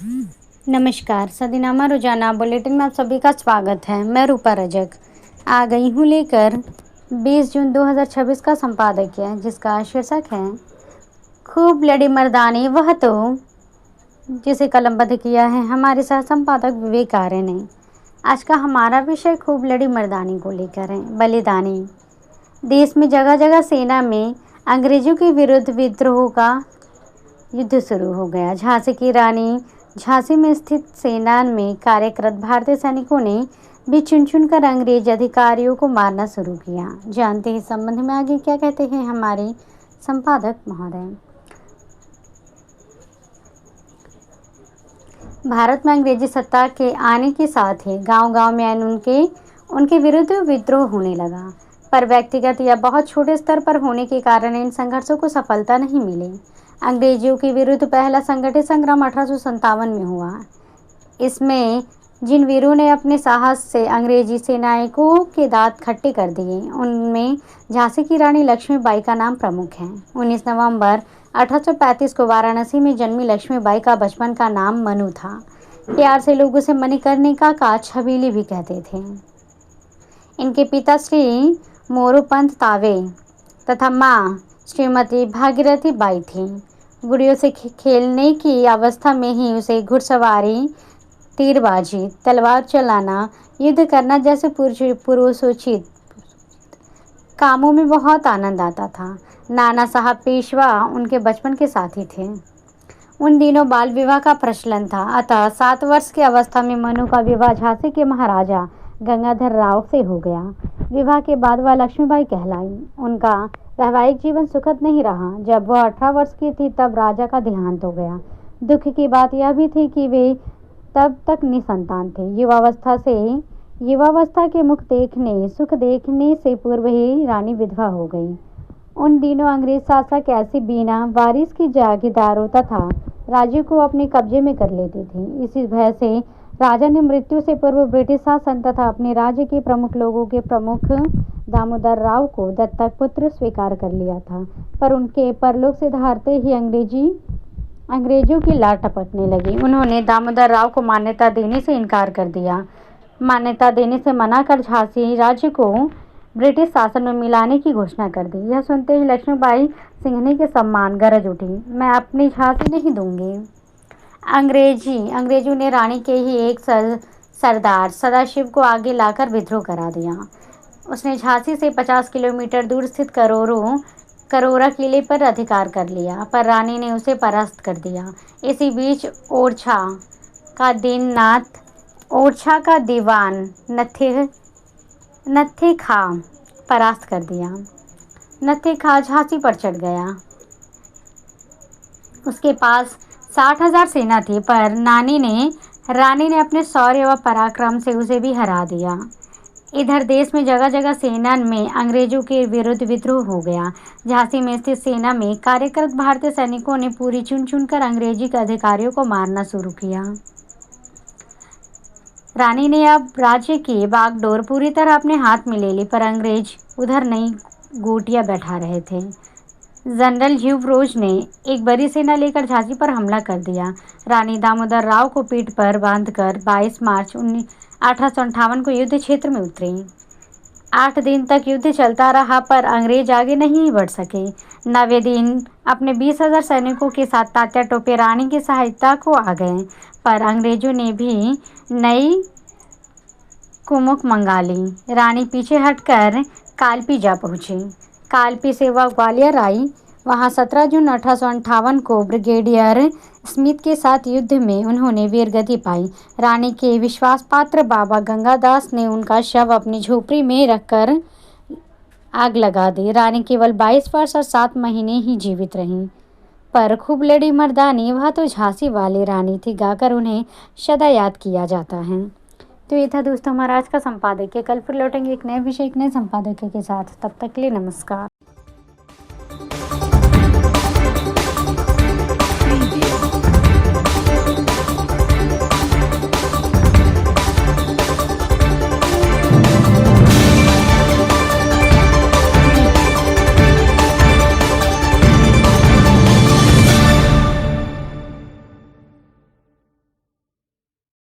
नमस्कार। सदीनामा रोजाना बुलेटिन में आप सभी का स्वागत है। मैं रूपा रजक आ गई हूँ लेकर 20 जून 2026 का संपादकीय, जिसका शीर्षक है खूब लड़ी मर्दानी वह तो, जिसे कलमबद्ध किया है हमारे सह संपादक विवेक आर्य ने। आज का हमारा विषय खूब लड़ी मर्दानी को लेकर है। बलिदानी। देश में जगह जगह सेना में अंग्रेजों के विरुद्ध विद्रोह का युद्ध शुरू हो गया। झांसी की रानी झांसी में स्थित सेना में कार्यरत भारतीय सैनिकों ने भी चुन चुन कर अंग्रेज अधिकारियों को मारना शुरू किया। जानते हैं इस संबंध में आगे क्या कहते हैं हमारे संपादक महोदय। भारत में अंग्रेजी सत्ता के आने के साथ ही गांव-गांव में उनके विरुद्ध विद्रोह होने लगा, पर व्यक्तिगत या बहुत छोटे स्तर पर होने के कारण इन संघर्षों को सफलता नहीं मिली। अंग्रेजों के विरुद्ध पहला संगठित संग्राम 1857 में हुआ। इसमें जिन वीरों ने अपने साहस से अंग्रेजी सेनानियों के दांत खट्टे कर दिए, उनमें झांसी की रानी लक्ष्मीबाई का नाम प्रमुख है। 19 नवंबर 1835 को वाराणसी में जन्मी लक्ष्मीबाई का बचपन का नाम मनु था। प्यार से लोग उसे मणिकर्णिका का छबीली भी कहते थे। इनके पिता श्री मोरोपंत तावे तथा माँ श्रीमती भागीरथी बाई थी। गुड़ियों से खेलने की अवस्था में ही उसे घुड़सवारी, तीरबाजी, तलवार चलाना, युद्ध करना जैसे पुरुषोचित कामों में बहुत आनंद आता था। नाना साहब पेशवा उनके बचपन के साथी थे। उन दिनों बाल विवाह का प्रचलन था, अतः 7 वर्ष की अवस्था में मनु का विवाह झांसी के महाराजा गंगाधर राव से हो गया। विवाह के बाद वह लक्ष्मीबाई कहलाई। उनका वैवाहिक जीवन सुखद नहीं रहा। जब वह 18 वर्ष की थी तब राजा का देहांत हो गया। दुख की बात यह भी थी कि वे तब तक निसंतान थे। युवावस्था के सुख देखने से पूर्व ही रानी विधवा हो गई। उन दिनों अंग्रेज शासक ऐसी बिना वारिस की जागीरदारों तथा राज्यों को अपने कब्जे में कर लेती थी। इसी भय से राजा ने मृत्यु से पूर्व ब्रिटिश शासन तथा अपने राज्य के प्रमुख लोगों के प्रमुख दामोदर राव को दत्तक पुत्र स्वीकार कर लिया था, पर उनके परलोक से धारते ही अंग्रेजों की लाट टपकने लगी। उन्होंने दामोदर राव को मान्यता देने से इनकार कर दिया। मान्यता देने से मना कर झांसी राज्य को ब्रिटिश शासन में मिलाने की घोषणा कर दी। यह सुनते ही लक्ष्मीबाई सिंहनी के सम्मान गरज उठी, मैं अपनी झांसी नहीं दूंगी। अंग्रेजों ने रानी के ही एक सरदार सदाशिव को आगे लाकर विद्रोह करा दिया। उसने झांसी से 50 किलोमीटर दूर स्थित करोरा किले पर अधिकार कर लिया, पर रानी ने उसे परास्त कर दिया। इसी बीच ओरछा का दीवान नत्थे खा परास्त कर दिया। नत्थे खा झांसी पर चढ़ गया। उसके पास 60,000 सेना थी, पर रानी ने अपने शौर्य व पराक्रम से उसे भी हरा दिया। इधर देश में जगह जगह सेना में अंग्रेजों के विरुद्ध विद्रोह हो गया। झांसी में स्थित सेना में कार्यरत भारतीय सैनिकों ने पूरी चुन चुन कर अंग्रेजी के अधिकारियों को मारना शुरू किया। रानी ने अब राज्य की बागडोर पूरी तरह अपने हाथ में ले ली, पर अंग्रेज उधर नई गोटियां बैठा रहे थे। जनरल ह्यूग रोज ने एक बड़ी सेना लेकर झांसी पर हमला कर दिया। रानी दामोदर राव को पीठ पर बांधकर 22 मार्च 1858 को युद्ध क्षेत्र में उतरी। 8 दिन तक युद्ध चलता रहा, पर अंग्रेज आगे नहीं बढ़ सके। 9वें दिन अपने 20,000 सैनिकों के साथ तात्या टोपे रानी की सहायता को आ गए, पर अंग्रेजों ने भी नई कुमक मंगा ली। रानी पीछे हटकर कालपी जा पहुंची। कालपी से वह ग्वालियर आई। वहां 17 जून 1858 को ब्रिगेडियर स्मिथ के साथ युद्ध में उन्होंने वीरगति पाई। रानी के विश्वास पात्र बाबा गंगादास ने उनका शव अपनी झोपड़ी में रखकर आग लगा दी। रानी केवल 22 वर्ष और 7 महीने ही जीवित रहीं, पर खूब लड़ी मर्दानी वह तो झांसी वाली रानी थी गाकर उन्हें सदा याद किया जाता है। तो ये था दोस्तों हमारा आज का संपादकीय। कल फिर लौटेंगे एक नए विषय एक नए संपादकीय के साथ। तब तक के लिए नमस्कार।